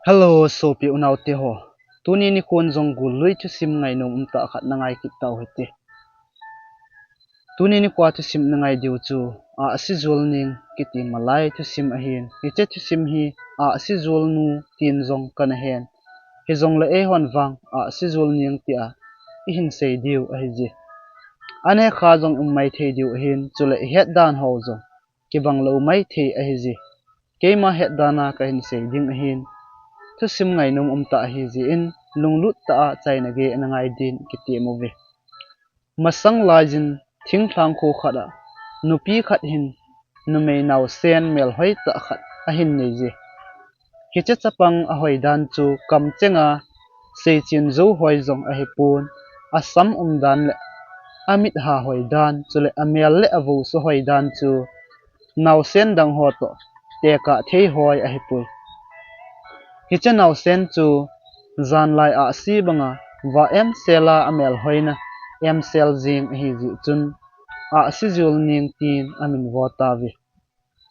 Hello, Sophie unaute ho. Tuni ni kun zong gu lui tu sim ngai nom umta khat na ngai kit tau hete. Tuni ni kwa tu sim na ngai diu chu a si zul ning kiti malai tu sim a hin. Hiche tu sim hi a si zul nu tin zong kana hen. He zong la e hon wang a si zul ning ti a I hin sei diu a hi ji. Ane kha zong mai the diu hin chu le het dan ho zong. Ki bang lo mai the a hi ji. Keima het dana ka hin sei ding a hin. Tu sim ngai nom umta hi ji in lunglut ta a chaina ge na ngai din kiti mo ve masang lajin thing thlang kho khada nupi khat hin numei naw sen mel hoi ta khat a hin nei ji hicha chapang a hoi dan chu kam chenga sei chin zo hoi zong a he pun asam dan le amit ha hoi dan chule amel le avu so hoi dan chu naw sen dang ho to te ka thei hoi a he pui hicha naw sen chu zan lai a si banga wa em sela amel hoina em sel jing hi ji chun a si zul ning tin amin wota vi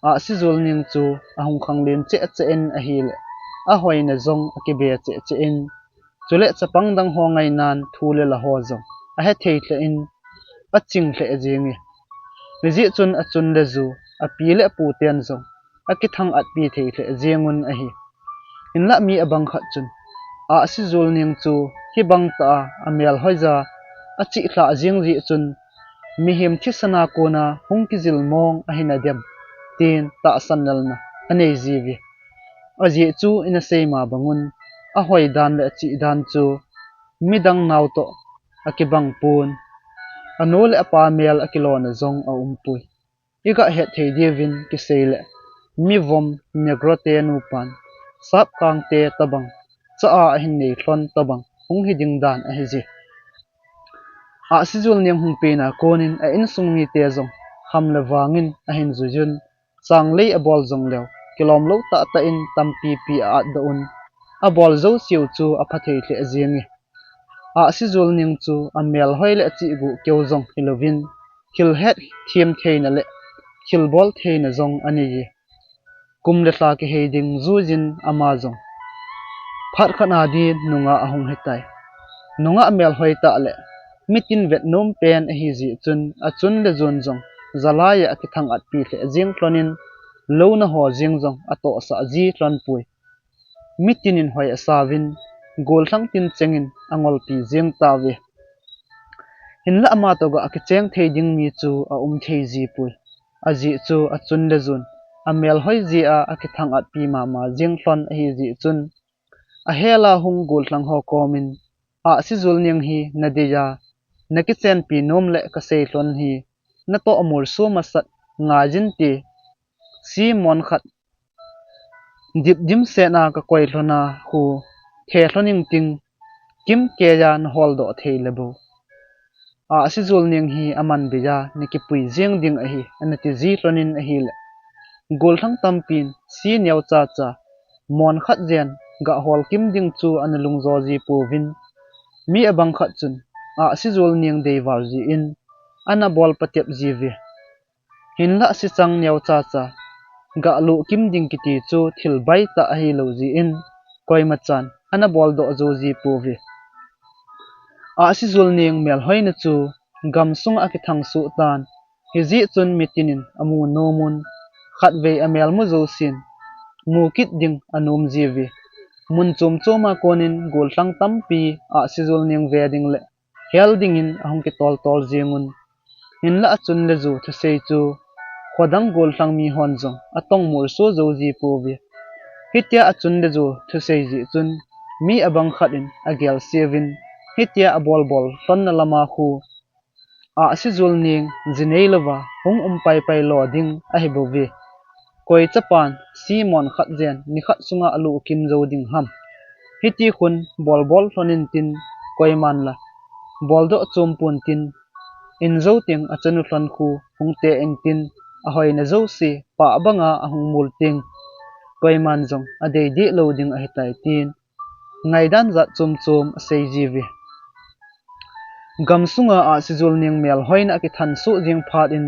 a si zul ning chu a hung khang len che che en a hi le a hoina zong a ki be che che in chule chapang dang ho ngai nan thule la ho zong a he thei tle in a ching hle jingi ji chun a chun le zu a pi le pu ten zong a ki thang at pi thei hle jingun a hi in la mi abang khat chun a si zul ning chu hi bang ta amel hoiza a chi thla jing ji chun mi him thisana ko na hung ki zil mong a hina dem tin ta sanal na anei ji vi a ji chu ina seima bangun a hoi dan le chi dan chu midang naw to a ki bang pun anole apa mel a kilona zong a umpui iga het thei divin ki seile mi vom negrote nu pan sap kang te tabang cha a hin nei thon tabang hung hi ding dan a hi ji a sizul ning hung pe na konin a in sung ni te zong ham le wangin a hin zujun chang lei a bol zong lew kilom lo ta ta in tampi pi a da un a bol zo siu chu a phathei hle jingi a sizul ning chu a mel hoile chi gu keu zong hilovin khil het thiam theina le khil bol theina zong ani ji kum le tla ke heiding zujin ama zong phat khana di nunga ahung hetai nunga mel hoi ta le mitin vietnam pen a hi ji chun a chun le zon zong zalaya ki thang at pi hle jing tlonin lo na ho jing zong a to sa ji tlon pui mitinin hoi asawin gol thang tin chengin angol pi jing ta ve in la ama to ga ki cheng thei ding mi chu a thei ji pui a ji chu a chun le zon a mel hoi ji a ki thang at pi ma ma jing tlon a hi ji chun a hela hung gol thlang ho komin a si zul ning hi nadeya naki chen pi nom le ka sei tlon hi na to amur su masat nga jin ti si mon khat dip dim se na ka koi thlona hu the thloning ting kim ke ya na hol do thei lebo a si zul ning hi aman beya niki pui jeng ding a hi anati ji thlonin a hi le gol thang tampin si neu cha cha mon khat jen ga hol kim ding chu analung zo ji povin mi abang khat chun a si zul ning dei war ji in ana bol patep ji ve hin la si chang neu cha cha ga lu kim ding kiti chu thil bai ta hi lo ji in koi ma chan ana bol do zo ji pove a si zul ning mel hoina chu gam sung a ki thang su tan hi ji chun mitinin amu nomun khat ve amel mu zo sin mu kit ding anum ji ve mun chum choma konin gol thang tampi a sizul ning wedding le helding in ahung ki tol tol jingun in la chun le zu the sei chu khodang gol thang mi hon jong atong mur so zo ji pove hitia achun le zu the sei ji chun mi abang khatin agel sevin hitia abol bol ton na lama khu a sizul ning jineilawa hung pai pai lo ding a hi bove koi chapan simon khat jen ni khat sunga alu kim zo ding ham hiti khun bol bol thonin tin koi man la bol do chum pun tin in zo ting achanu thlan khu hungte eng tin a hoina zo si pa banga a hung mul ting koi man jong a dei di lo ding a hetai tin ngai dan za chum chum a sei ji vi gam sunga a sizul ning mel hoina ki than su jing phat in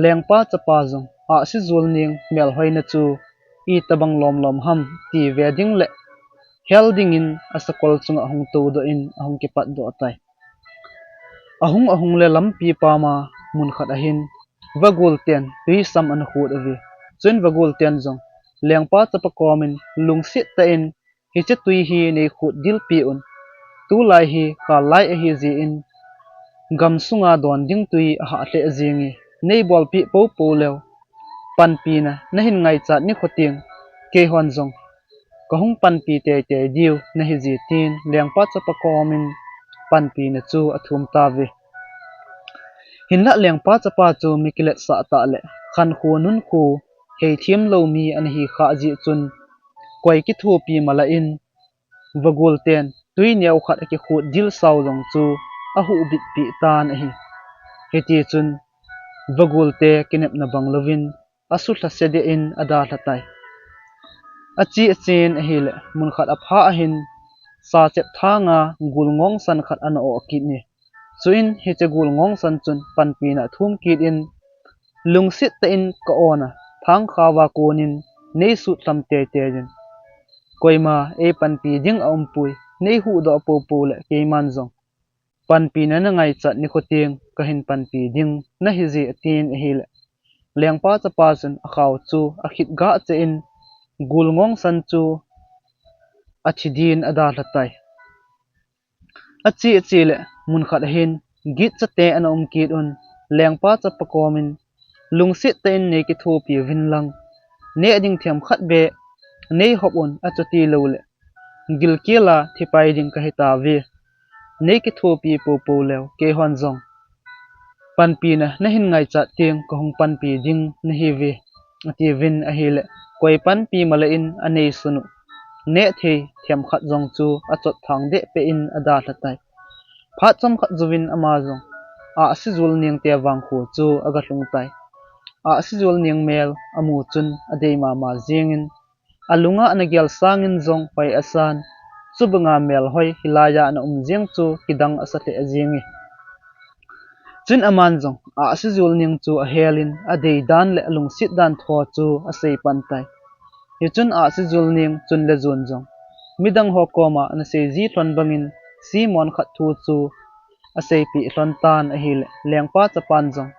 lengpa chapa jong a si zul ning mel hoina chu I tabang lom lom ham ti wedding le helding in asakol chunga hung to do in ahung ke pat do atai ahung le lampi pa ma mun khat ahin vagul ten tui sam an khut avi chun vagul ten jong lengpa chapa komin lungsit ta in hi che tui hi nei khut dil pi un tu lai hi ka lai a hi ji in gam sunga don ding tui a ha hle jingi nei bol pi po po lew pan pi na hin ngai chat ni khoting ke hon jong ka hung pan pi te diu na hi ji tin lengpa chapa komin pan pi na chu athum ta ve hinla lengpa chapa chu mikilet sa ta le khan khu nun khu hei thiam lo mi an hi kha ji chun koi ki thu pi mala in vagul ten tui neu khat ki khut dil saw jong chu a hu bit pi tan a hi heti chun vagul te kinep na bang lovin asu thla se de in ada thatai achi chen a hi le mun khat a pha a hin sa chep thanga gulngong san khat an o ki ni chuin he che gulngong san chun pan pi na thum ki in lungsit ta in ka ona thang khawa konin nei su tlam te jin koima e pan pi ding om pui nei hu do po po le ke man jong pan pi na ngai chat ni khoting ka hin pan pi ding na hi ji tin a hi le lengpa chapa chun a khaw chu a khit ga che in gulngong san chu achidin ada latai achi le mun khat hin git chate an kit un lengpa chapa komin lungsit te in nei ki thu pi vinlang ne ading thiam khat be nei hop un achoti lo le gil kela thipai ding ka heta ve nei ki thu pi po po lew ke hon jong pan pi na hin ngai cha tiang ko hong pan pi ding na hi ve ati vin a hi le koi pan pi mala in anei sunu ne the thiam khat jong chu achot thang de pe in ada thatai pha chom khat zuwin ama jong a sizul ning te wang khu chu aga hlung tai a sizul ning mel amu chun adei ma jingin alunga anagyal sangin jong pai asan chubanga mel hoi hilaya na jing chu kidang asate ajingi chun aman jong a sizul ning chu a helin adei dan le lung sit dan tho chu a sei pan tai hi chun a sizul ning chun le zun jong midang ho koma na sei ji thon bangin simon khat thu chu a sei pi thon tan a hi le lengpa chapan jong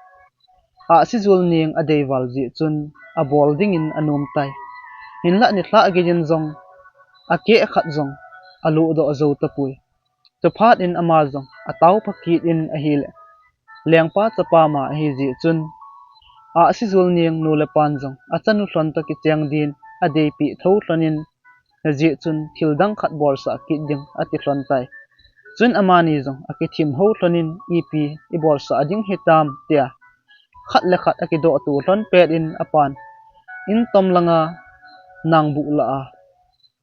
a sizul ning adei wal ji chun a bol ding in anum tai hinla ni thla agin jong a ke khat jong alu do zo ta pui to phat in ama jong a tau phakit in a hi le lengpa chapa ma hi ji chun a sizul ning nu le pan jong a chanu hlon ta ki chang din a dei pi tho hlonin ji chun thildang khat bor sa ki ding ati hlon tai chun amani jong a ki thim ho hlonin ep i bor sa ding hitam tia khat le khat a ki do tu hlon pet in apan in tom langa nang bu la a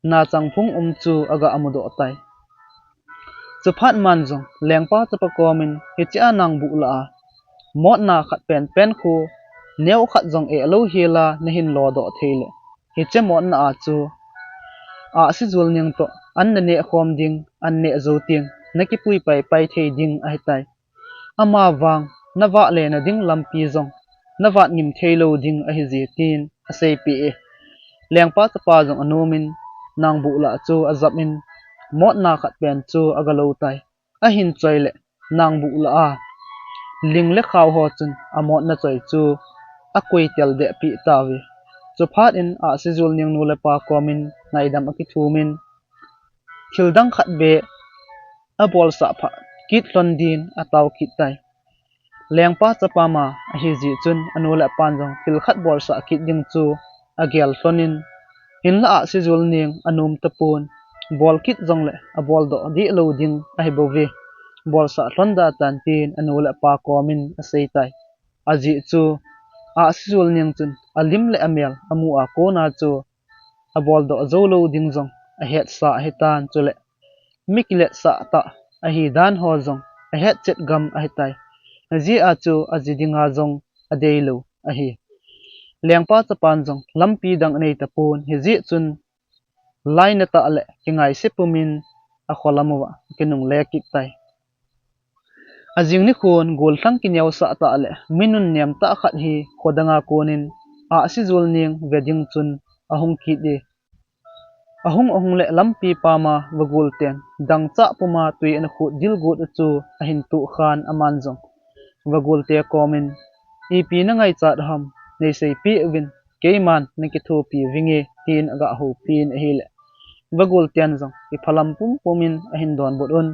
na changphung chu aga amudo tai chuphat man jong lengpa chapa komin hi cha nang bu la a mot na khat pen khu neu khat jong e lo hila na hin lo do theile hi che mot na a chu a sizul ning to an ne khom ding an ne zo ting na ki pui pai thei ding a tai ama wang na wa le na ding lampi jong na wa nim theilo ding a hi ji tin a sei pi e lengpa chapa jong anomin nang bu la chu azamin mot na khat pen chu agalo tai a hin choile nang bu la a ling le khaw ho chun amot na choi chu a koi tel de pi tawi chu phat in a sizul ning nu le pa komin ngaidam a ki thumin khildang khat be a bol sa pha kit hlon din a taw kit tai lengpa chapa ma a hi ji chun anu le pan jong thil khat bol sa kit ding chu a gel hlonin hinla a sizul ning anum tapun bol kit jong le a bol do di lo ding a hi bowe bol sa hlonda tan tin anu le pa komin a sei tai aji chu a sizul ning chun alim le amel amu a ko na chu a bol do zo lo ding jong a het sa he tan chule mikilet sa ta a hi dan ho jong a het chet gam a hi tai ji a chu a ji dinga jong a dei lo a hi lengpa chapan jong lampi dang nei tapun hi ji chun line ta le kingai sepumin a kholamuwa kinung le ki tai ajing ni khon gol thang kinyaw sa ta le minun niam ta khat hi khodanga konin a sizul ning wedding chun ahung ki de ahung le lampi pama wagulten dangcha puma tui an khu dilgut chu ahin tu khan amanjong wagulte komin ipi na ngai chat ham nei sei pi win keiman niki thu pi winge tin aga ho pin hile wagulten jong i phalam pum pumin ahin don bodun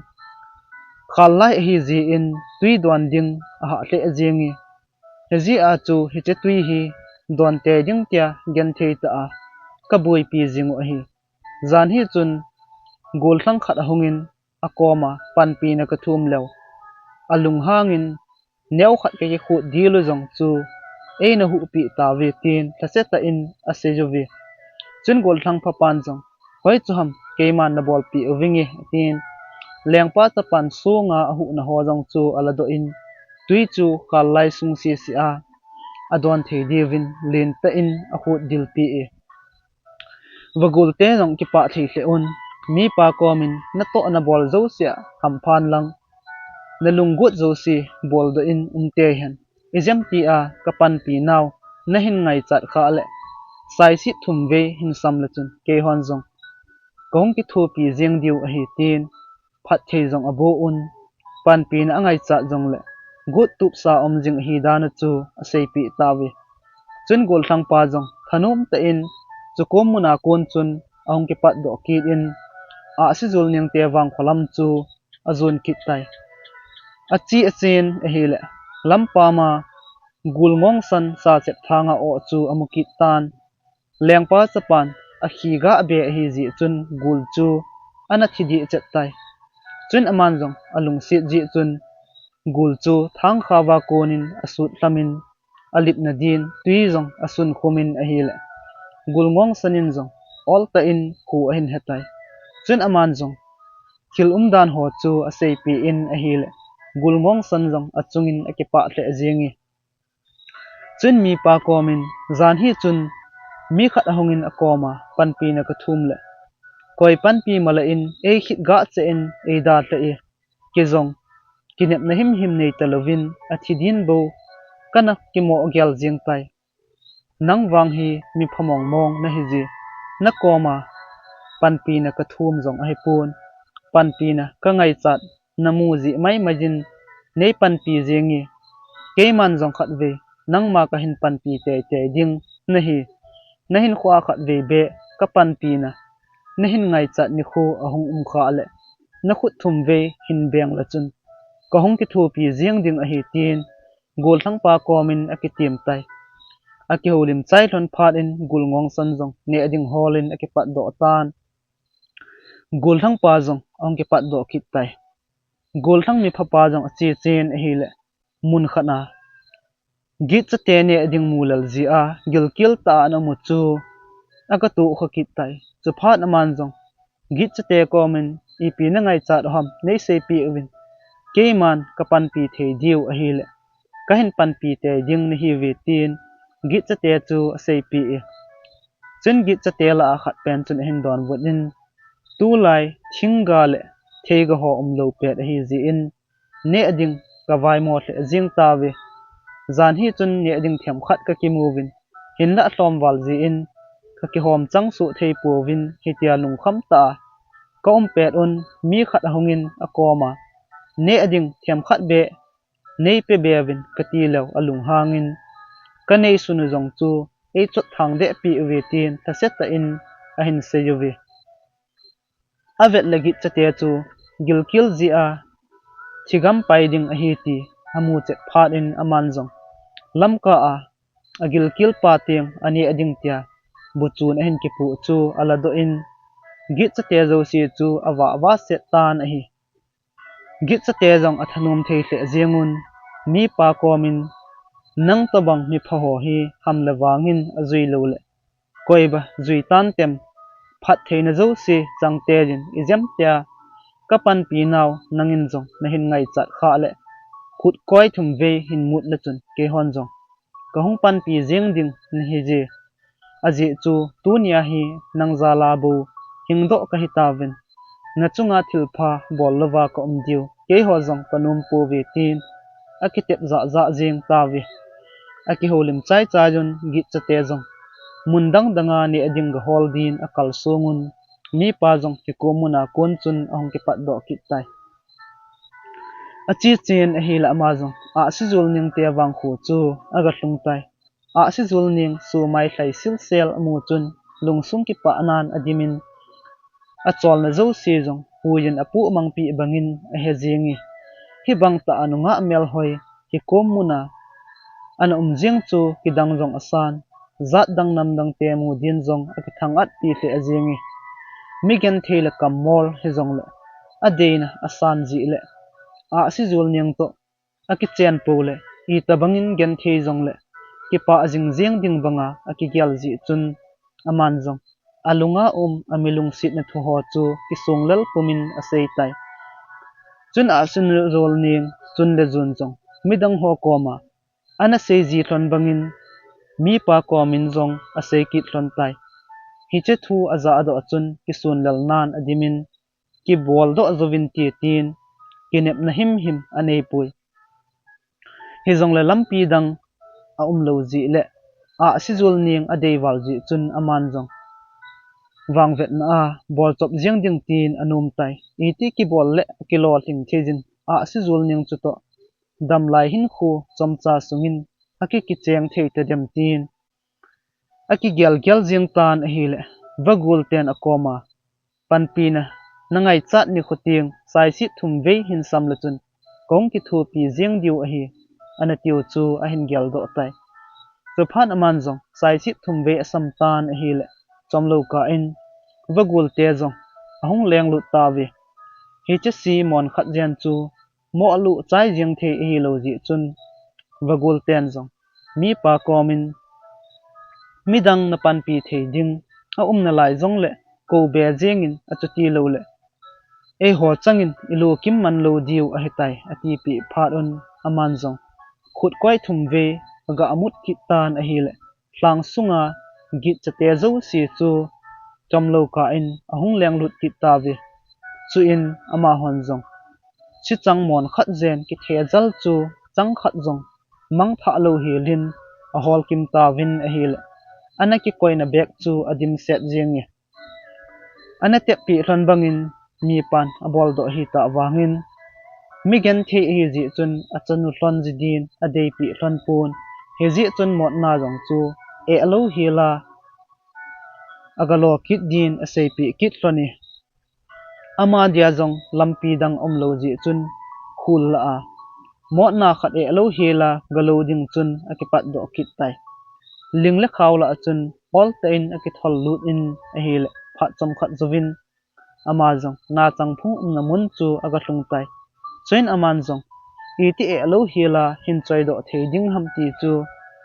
khallai hi ji in tui don ding a ha hle jingi ji a chu hi che tui hi don te ding tia gen thei ta a kabui pi jingu hi zan hi chun gol thlang khat hungin akoma panpi na ka thum lew alung hangin neu khat ke khu dilu jong chu eina hu pi ta ve tin thaseta in asejovi chun gol thlang pha pan jong hoi chu ham keiman na bol pi wingi tin lengpa ta pan sunga hu na ho jong chu alado in tui chu kallai sung si si a adon thei divin lin ta in a khu dil pi e wagulte jong ki pa thei hle un mi pa komin na to na bol zo sia hamphan lang na lunggut zo si bol do in umte hen izem ti a kapan pi naw na hin ngai chat kha le sai si thum ve hin sam la chun ke hon jong kong ki thu pi jeng diu a hi tin phat thei jong abo un pan pi na ngai chat jong le gut tup sa om jing hi da na chu a sei pi ta ve chun gol thang pa jong thanum ta in chukom muna kon chun ong ki pat do ki in a si zul ning te wang kholam chu azun kit tai achi achen a hele lampa ma gulngong san sa chep thanga o chu amukit tan lengpa chapan a khiga be hi ji chun gul chu ana thidi chet tai chun aman jong alung sit ji chun gul chu thang khawa konin asut tlamin alip na din tui jong asun khumin a hele gulngong sanin jong ol ta in khu a hin hetai chun aman jong khil dan ho chu a sei pi in a hele gulngong san jong achungin akepa hle jingi chun mi pa komin zan hi chun mi khat ahongin akoma panpi na ka thum le koi panpi mala in e khit ga che in e da ta e ke jong kinep na him nei talovin athidin bo kana kimo gyal jing tai nang wang hi mi phamong mong na hi ji na koma panpi na ka thum jong a hi pun panpi na ka ngai chat namu ji mai majin nei panpi jengi keiman jong khat ve nang ma ka hin panpi te te ding na hin khwa khat ve be ka panpi na hin ngai chat ni khu ahong kha le na khut thum ve hin beng la chun ka hong ki thu pi jeng ding a hi tin gol thang pa komin akitim tai aki holim chai thon phat in gulngong san jong ne ading holin aki pat do tan gol thang pa jong ong ki pat do kit tai gol thang mi phapa jong achi chen a hi le mun khana git cha te ne ading mulal ji a gilkil ta na mu chu aka tu kho kit tai chu phat aman jong git cha te komin ipi na ngai chat ham nei se pi win keiman kapan pi the diu a hi le ka hin pan pi te ding ni hi ve tin git cha te chu a sei pi e chen git cha te la khat pen chun hin don wodin tu lai thinga le theiga ho lo pet hi ji in ne ading ka vai mo hle jing ta ve zan hi chun ne ading them khat ka ki movin hin la hlom wal ji in ka ki hom chang su thei pu win hi tia lung kham ta ka pet un mi khat hongin akoma ne ading them khat be nei pe be win ka ti lew alung hangin ka nei sunu jong chu e chot thang de pi ve tin ta set ta in a hin se yuvi avet lagi chate chu gilkil ji a thigam paiding a hi ti amu che phat in aman jong lamka a agilkil pating ani ading tia buchun a hin ki pu chu alado in git chate zo si chu awa wa set tan a hi git chate jong athanum thei hle jengun mi pa komin nang tabang mi phaho hi hamla wangin azui lo le koiba zui tan tem phat theina zo si changte jin izem tia kapan pi naw nangin jong na hin ngai chat kha le khut koi thum ve hin mut la chun ke hon jong ka hong pan pi jeng ding ni hi je aji chu tu nia hi nang zala bu hingdo ka hitawin na chunga thilpha bol lova ka diu ke ho jong panum pu ve tin akitep za jeng ta ve aki holim chai cha jun git chate jong mundang danga ni ading ga hol din akal sungun mi pa jong ki komuna kon chun ahong ki pat do ki tai achi chen a hi la ma jong a si zul ning te wang khu chu aga hlung tai a si zul ning su mai thlai sil sel amu chun lungsung ki pa nan adimin a chol na zo si jong huyin apu mangpi bangin a he jingi hi bang ta anunga mel hoi ki komuna ana jing chu ki dang jong asan zat dang nam dang te mu din jong a ki thangat pi hle a jingi mi gen thela kamol he jong le adeina asan ji le a si zul ning to a ki chen po le I tabangin gen the jong le ki pa jing jing ding banga a ki gyal ji chun aman jong alunga amilung sit na thu ho chu ki songlal pumin a sei tai chun a sun rol ning chun le jun jong midang ho koma ana sei ji thon bangin mi pa komin jong a sei ki thon tai hi che thu aza do chun ki sun lal nan adimin ki bol do zovin ti tin ki nep na him anei pui hi jong le lampi dang a lo ji le a si zul ning a dei wal ji chun aman jong wang vet na a bol chop jiang ding tin anum tai ti ki bol le ki lo thing thejin a si zul ning chu to dam lai hin khu chomcha sungin aki ki cheng thei te dem tin aki gyal jing tan a hi le vagul ten akoma panpina nangai chat ni khuting sai si thum ve hin sam la chun kong ki thu pi jing diu a hi ana tiu chu a hin gyal do tai so phan aman jong sai si thum ve asam tan a hi le chomlo ka in vagul te jong ahong leng lu ta ve hi che si mon khat jan chu mo alu chai jing the hi lo ji chun vagul ten jong mi pa komin midang na pan pi the ding a na lai jong le ko be jengin a chuti lo le e ho changin ilu kim man lo diu a hetai ati pi phat on aman jong khut kwai thum ve aga amut ki tan a hi le hlang sunga git chate zo si chu chomlo ka in ahung leng lut ki ta ve chu in ama hon jong chi chang mon khat zen ki the jal chu chang khat jong mang tha lo hi lin a hol kim ta vin a hi le ana ki koina bek chu adim set jeng ana te pi ran bangin mi pan abol do hi ta wangin mi gen the hi ji chun achanu hlon ji din adei pi hlon pun he ji chun mot na jong chu e alo hi la agalo kit din asei pi kit hloni ama dia jong lampi dang lo ji chun khul la a mot na khat e alo hi la galo ding chun akipat do kit tai ling le khaw la chun all tain akithol lut in a hi le pha chom khat zovin ama jong na changphung na mun chu aga hlung tai choin aman jong ti e alo hi la hin choi do theding ham ti chu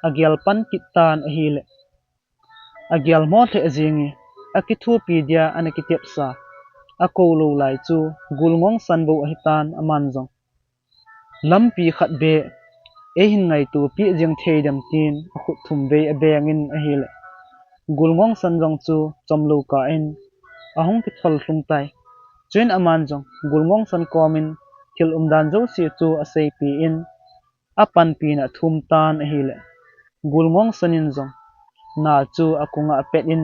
agyal pan kit tan a hi le agyal mo the jingi akithu pi dia anakitep sa ako lo lai chu gulngong san bo hitan aman jong lampi khat be e hin ngai tu pi jing theidam tin khut thum ve a bengin a hi le gulngong san jong chu chomlo ka in ahong ki thol hlung tai chen aman jong gulngong san komin thil dan zo si chu a sei pi in apan pi na thum tan a hi le gulngong sanin jong na chu akunga pet in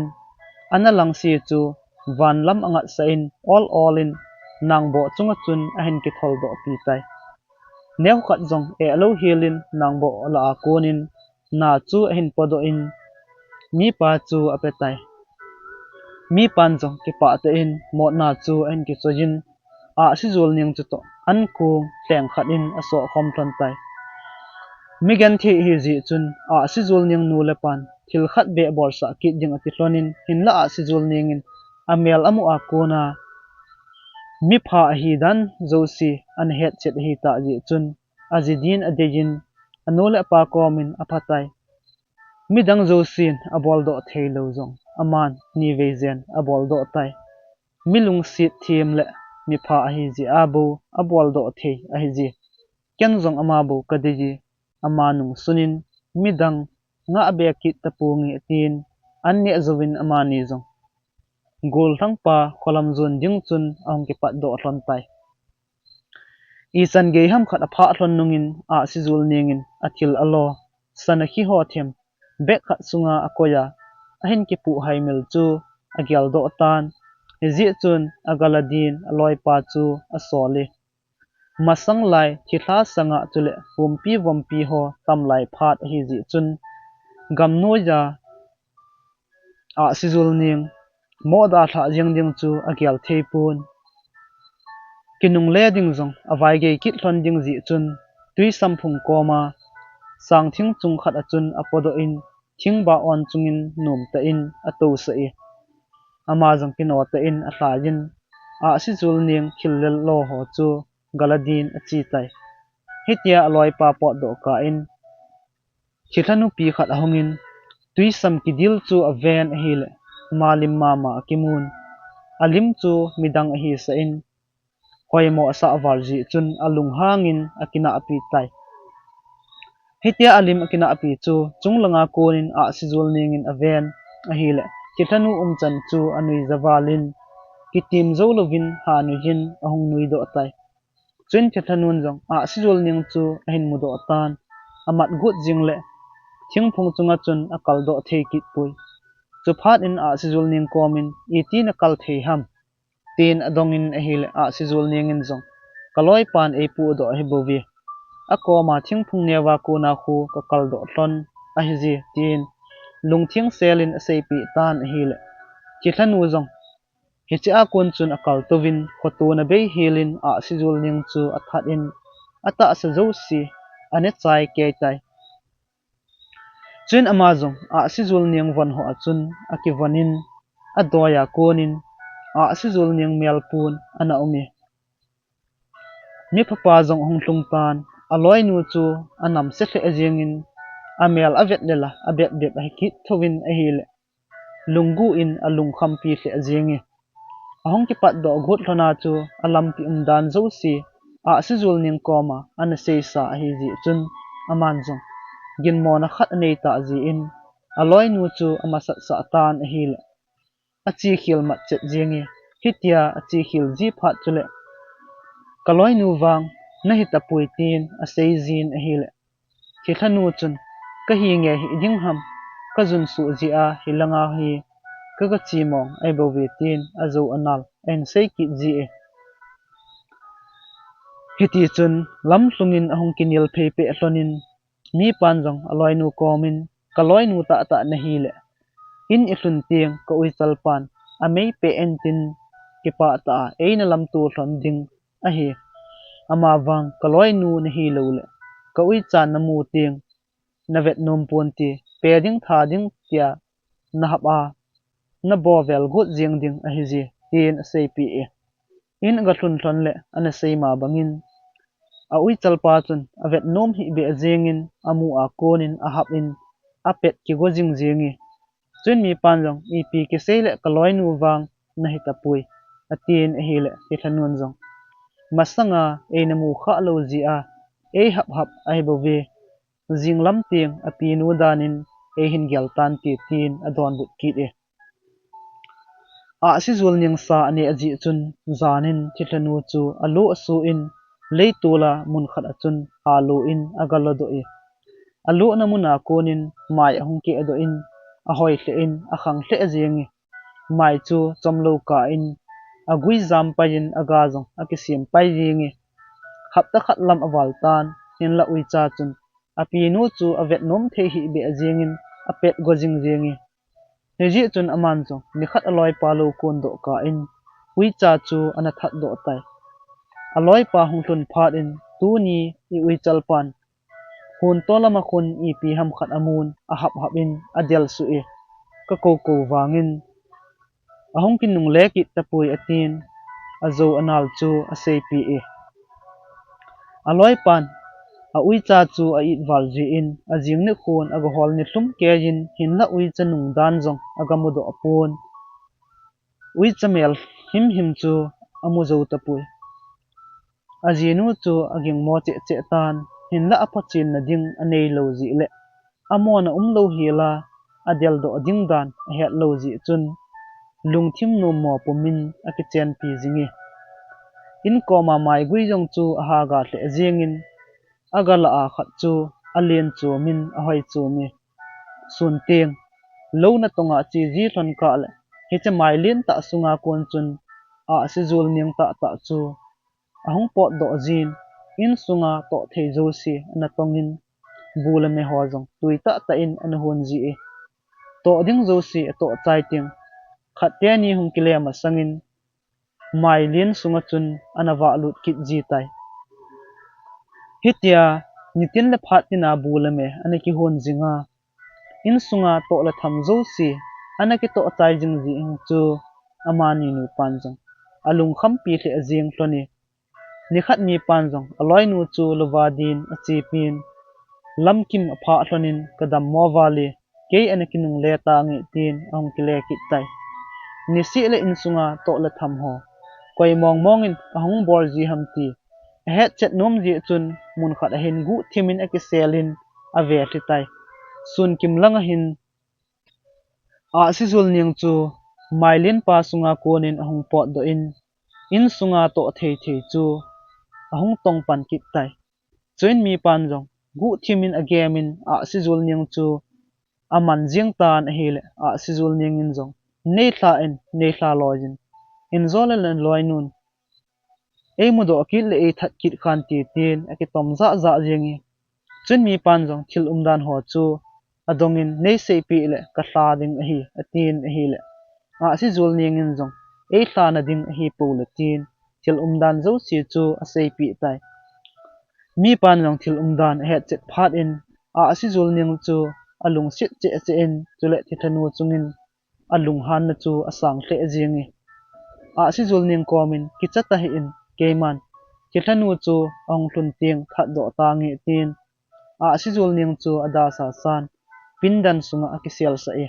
analang si chu van lam anga sa in all in nang bo chunga chun a hin ki thol do pi tai neu khat jong e alo hilin nang bo la akonin na chu a hin podo in mi pa chu apetai mi pan jong ki pa te in mo na chu a hin ki chojin a si zul ning chu to an ku tleng khat in aso khom thon tai mi gen thi hi ji chun a si zul ning nu le pan thil khat be bor sa ki ding ati hlonin hin la a si zul ning in amel amu akona mi pha hi dan zosi an het chet hi ta ji chun azidin adejin anole pa komin aphatai midang zosin abol do theilo jong aman ni vezen abol do tai milung sit thim le mi pha hi ji abo abol do the a hi ji ken jong ama bo kadeji amanung sunin midang nga abe ki tapungi tin anne zowin amani jong gol thang pa kholam zon ding chun ang ki pat do hlon tai isan ge ham khat apha hlon nungin a si zul ningin athil alo sana hi ho them bek khat sunga akoya ahin ki pu haimel chu agyal do tan hi zi chun agaladin aloi pa chu asoli masang lai thitha sanga chule vompi ho tamlai phat hi zi chun gamnoja a sizulning moda tha jingding chu agial theipun kinung le ding jong awai ge kit hlon ding zi chun tui samphung koma sang thing chung khat achun apodo in thing ba on chungin num ta in ato sa e ama jong kino ta in atlain a sizulning khillel lo ho chu galadin achi tai hitia aloi pa po do ka in chithanu pi khat ahongin tui sam kidil chu aven hile malim mama kimun alim chu midang hi sa in hoimo asa awarji chun alung hangin akina api tai hitia alim akina api chu chunglanga konin a sizul ningin aven ahile chithanu umchan chu anui zawalin kitim zolovin hanujin ahong nui do tai chun chithanun jong a sizul ning chu ahin mudo tan amat gut jingle thingphung chunga chun akal do theikit pui chu phat in a sizul ning komin itin akal thei ham tin adongin ahile a sizul ningin jong kaloi pan epu do hibowi akoma thingphung newa ko na khu kakal do hlon ahiji tin lungthing selin aseipi tan ahile chithanu jong hichi akun chun akal tovin khotu na be hilin a sizul ning chu athat in ata sa josi ane chai ke tai chun amazong a sizul ning van ho achun akivanin adoya konin a sizul ning melpun ana umi mi phapa jong honglung pan aloi nu chu anam se the ajingin amel avet lela abet bet hikit thowin ahile lungu in alung khampi the ajingi ahong ki pat do gut hlona chu alam pi umdan josi a sizul ning koma ana seisa hi ji chun aman jong gin mona khat nei ta ji in aloi nu chu amasat sa tan ahile achi khil mat chet jingi hitia achi khil ji phat chule kaloi nu wang na hita puitin asei zin ahile thithanu chun ka hi nge hi ding ham ka jun su ji a hilanga hi ka chimong ai bo vetin azo anal en sei ki ji e hiti chun lam hlungin ahong kinil phepe hlonin mi panjong aloi nu komin kaloi nu ta ta na hi le in ihlun tiang ka ui chalpan amei pe entin ki pa ta eina lam tu hlon ding a hi ama wang kaloi nu na hi lo le ka ui chan na mu tiang na vet nom pon ti pe ding tha ding tia na hap a na bo vel gut jing ding a hi ji tin sei pi e in ga hlun hlon le ana sei ma bangin a ui chalpa chun avet nom hi be jingin amu a konin a hap in a pet ki go jing jingi chun mi panjong ep ki seile kaloi nu wang na hi tapui atin a hi le ki thanun jong masanga e na mu kha lo ji a e hap hap ai bo ve jinglam ting api nu danin e hin gyal tan ti tin adon but ki e a sizul ning sa ani aji chun zanin thithanu chu alu asu in leitula mun khat achun alu in agalodo e alu na muna konin mai ahung ke ado in a hoi hle in a khang hle ajingi mai chu chomlo ka in agui zam pain aga jong akisim pai jingi khapta khat lam awal tan in la ui cha chun api nu chu avet nom the hi be ajingin apet go jing jingi heji chun aman jong mi khat aloi palo kon do ka in ui cha chu ana that do tai aloi pa hunglun phat in tu ni I ui chalpan hun tolama khun ep ham khat amun a hap hap in adel su e ka ko wangin ahong kinung leki tapui atin azo anal chu asei pi e aloi pan a ui cha chu a it wal ji in ajing ne khun aga hol ni hlum ke jin hin la ui chanung dan jong aga mudo apun ui chamel him chu amu zo tapui ajinu chu aging mo che tan hin la apachin na ding anei lo ji le amona lo hila adel do ding dan het lo ji chun lungthim no mo pomin akichen pi jingi in koma mai gui jong chu ha ga hle jingin agala a khat chu alien chu min a hoi chu mi sun teng lo na tonga chi ji thon ka le hi che mai lin ta sunga kon chun a si zul ning ta chu ahung pot do jin in sunga to thei zo si na tongin bulame ho jong tuita ta in an hun ji e to ding zo si to chai ting khatte ni hung kilema sangin mai lin sunga chun anawa lut kit ji tai hitia nitin le phat tina bulame anaki hun jinga in sunga to la tham zo si anaki to chai jing ji hung chu amani nu panjang alung kham pi the ajing hloni nikhat mi panjang aloi nu chu lowadin achi pin lamkim apha hlonin kadam mowali ke anakinung le ta ngi tin ong kile kit tai ni si le in sunga to la tham ho koi mong mongin ahung bor ji hamti het chet nom ji chun mun khat a hin gu thimin akiselin ave tai sun kim langa hin a si zul ning chu mailin pa sunga konin ahung pot do in sunga to thei thei chu ahung tong pan kit tai join mi pan jong gu thimin agamin a si zul ning chu aman jing tan hele a si zul ning in jong nei thla lojin in zolan loinun ei mudo akil le ei that kit khan ti tin akitom za jengi chun mi pan jong thil umdan ho chu adongin nei sei pi le ka thla ding hi atin hi le a si zul ning in jong ei thla na ding hi pole tin thil umdan zo si chu a sei pi tai mi pan jong thil umdan het chet phat in a si zul ning chu alung sit che in chule thithanu chungin alung han na chu asang hle jingi a si zul ning komin kichata hi in keman thithanu chu ong hlun ting khat do ta ngi tin a si zul ning chu ada sa san pindan sunga akisel sa e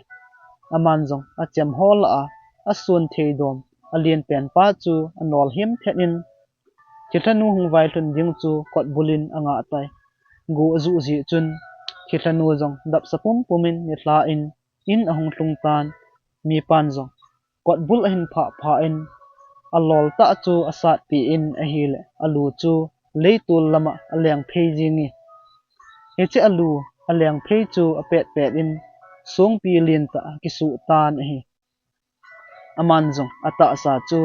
aman jong a chem hol a asun thei dom alien pen pa chu anol him thenin thithanu hung vai hlun ding chu kot bulin anga tai gu zu ji chun thithanu jong dap sapum pumin ni thla in ahung hlung tan mi pan jong kot bul hin pha in alol ta chu asat pi in ahile alu chu leitul lama aleng phei jingi eche alu aleng phei chu apet in song pi lin ta kisu tan hi aman jong ata sa chu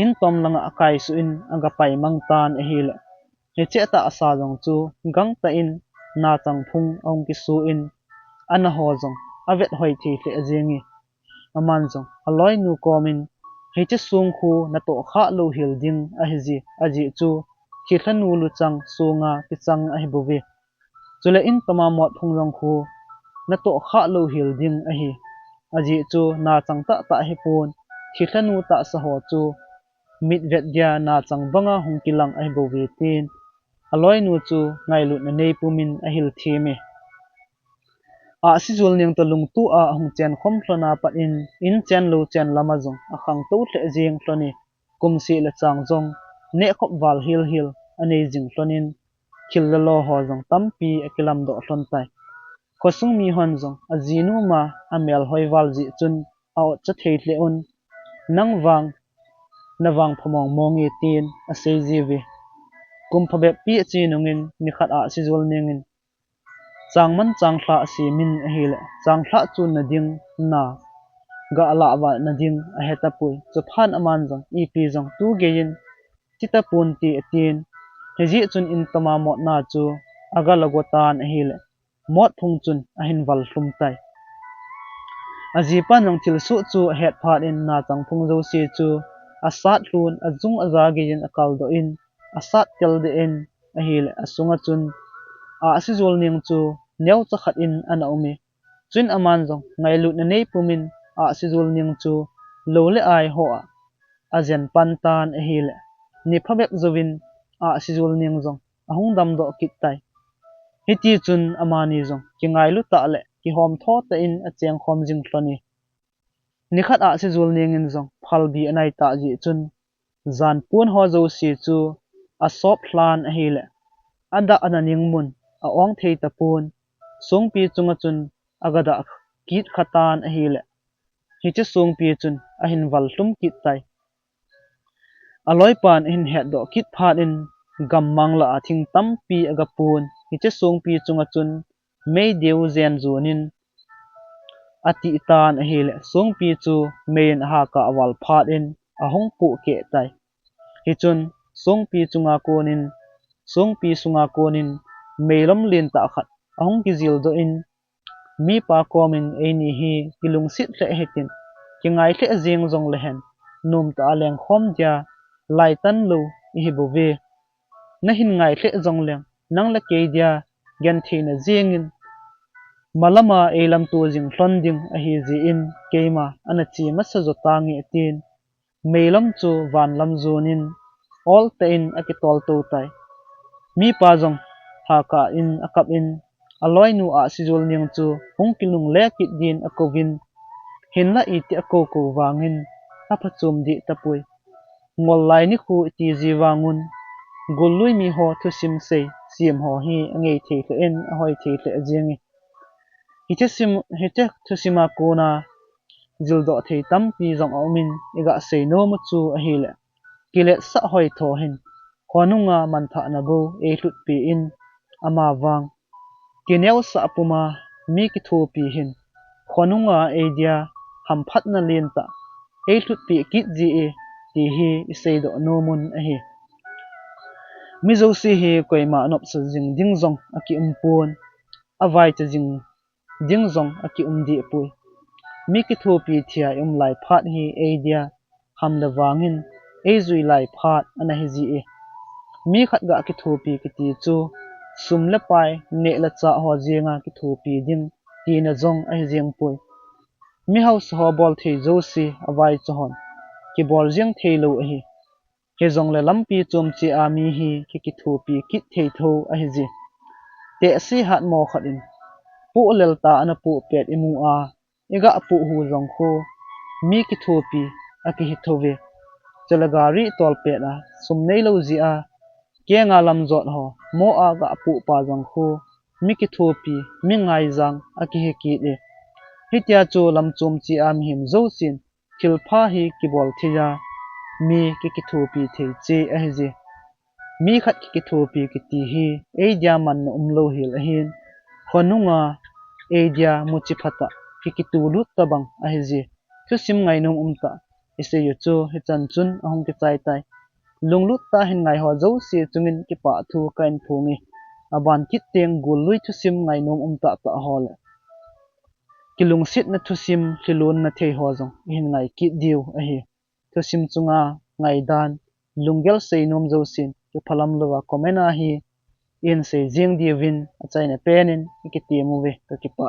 in tom langa akai su in anga pai mang tan ahile eche ta asa jong chu gang ta in na chang phung ong kisu in ana ho jong avet hoi thi hle jingi aman jong aloi nu komin heche sung khu na to kha lo hil ding a hiji aji chu thithanu lu chang sunga ki chang a hibuwi chule in tama mot phung jong khu na to kha lo hil ding a hi aji chu na chang ta hi pun thithanu ta sa ho chu mit vet dia na chang banga hung kilang a hibuwi tin aloi nu chu ngai lu na nei pumin a hil thime a si zul ning to lung tu a hung chen khom thlona pat in chen lo chen lama jong a khang to hle jing thloni kum si la chang jong ne khop wal hil ane jing thlonin khil la lo ho jong tampi akilam do thlon tai khosung mi hon jong a jinu ma amel hoi wal ji chun a cha thei hle un nang wang na wang phomong mongi tin a sei jiwi kum phabe pi chi nungin ni khat a si zul ningin changman changthla si min ahile changthla chu na ding na ga ala wa na ding a heta pui chophan aman jong ep jong tu gein chita pun ti atin heji chun in tama mot na chu aga logotan ahile mot phung chun a hin wal hlum tai aji pan jong thil su chu het phat in na chang phung zo si chu asat hlun azung aza gein akal do in asat tel de in ahile asunga chun a si zul ning chu neu cha khat in ana umi chun aman jong ngai lut na nei pumin a si zul ning chu lo le ai ho a jen pan tan a hile ni phabek zowin a si zul ning jong ahung dam do kit tai hiti chun amani jong ki ngai lu ta le ki hom tho ta in a cheng khom jing thloni ni khat a si zul ning in jong phal bi anai ta ji chun zan pun ho zo si chu a sop hlan a hile ada ananing mun a ong thei ta pun song pi chunga chun agada kit khatan a hile hiche song pi chun a hin wal hlum kit tai aloi pan hin het do kit phat in gam mangla athing tam pi aga pun hiche song pi chunga chun mei deu zen zunin อติตานอหิเลสงปีจูเมนหากะวัลพาดอินอหงปุเกไตฮิจุนสงปีจุงาโกนินสงปีสุงาโกนินเมลมลินตะขัดอหงกิซิลโดอินมีปาโกมินเอนีฮีกิลุงสิทเลเฮตินกิงไงเลเจิงจงเลเห็นนุมตะเลงคอมเดียไลตันลูอิฮิบุเวนะหินไงเลจงเลงนังละเกเดียยันเทนเจิงอินmalama elam tu jing hlonding a hi ji in keima anachi masa zotangi tin meilam chu vanlam zonin all te in akitol to tai mi pa jong haka in akap in aloi nu a sijol ning chu hungkilung le kit din akovin hinla iti akoko wangin apachum di tapui ngol lai ni khu ti ji wangun golui mi ho thu sim se sim ho hi angei the the in a hoi the the jingi hite thusima kona zildo thei tampi zong aumin iga seino mu chu a hile kile sa hoi tho hin khonunga mantha na bo e hlut pi in ama wang kineu sa puma mi ki thu pi hin khonunga e dia hamphat na lin ta e hlut pi kit ji e ti hi iseido nomun a hi mi zo si hi koima nop sa jing ding zong aki umpon avai cha jing ding zong aki di pui mi ki thu pi thia lai phat hi e dia ham la wangin e zui lai phat ana hi ji e mi khat ga ki thu pi ki ti chu sum le pai ne la cha ho jinga ki thu pi ding ti na zong a hi jing pui mi house ho bol thei zo si awai chhon ki bol jing thei lo a hi he zong le lampi chom chi a mi hi ki thu pi ki thei tho a hi ji te si hat mo khat in pu lelta ana pu pet imu a ega pu hu jong kho mi ki thopi aki hi thove chalagari tol pe na sumnei lo ji a ke nga lam jot ho mo a ga pu pa jong kho mi ki thopi mi ngai jang aki he ki de hitia chu lam chum chi am him zo sin thil pha hi ki bol thia mi ki thopi thei che a hi ji mi khat ki thopi ki ti hi e dia man no umlo hil a hin khonunga edia muchi phata ki tulut tabang a hi ji chu sim ngai nom umta ise yu chu he chan chun ahong ki chai tai lunglut ta hin ngai ho zo si chungin ki pa thu kain phungi aban kit teng gului chu sim ngai nom umta ta hol kilung sit na thu sim khilun na thei ho jong hin ngai ki diu a hi thu sim chunga ngai dan lungel sei nom zo sin ki phalam lowa komena hi in se jing di win achai na penin ki ti mu ve ka ki pa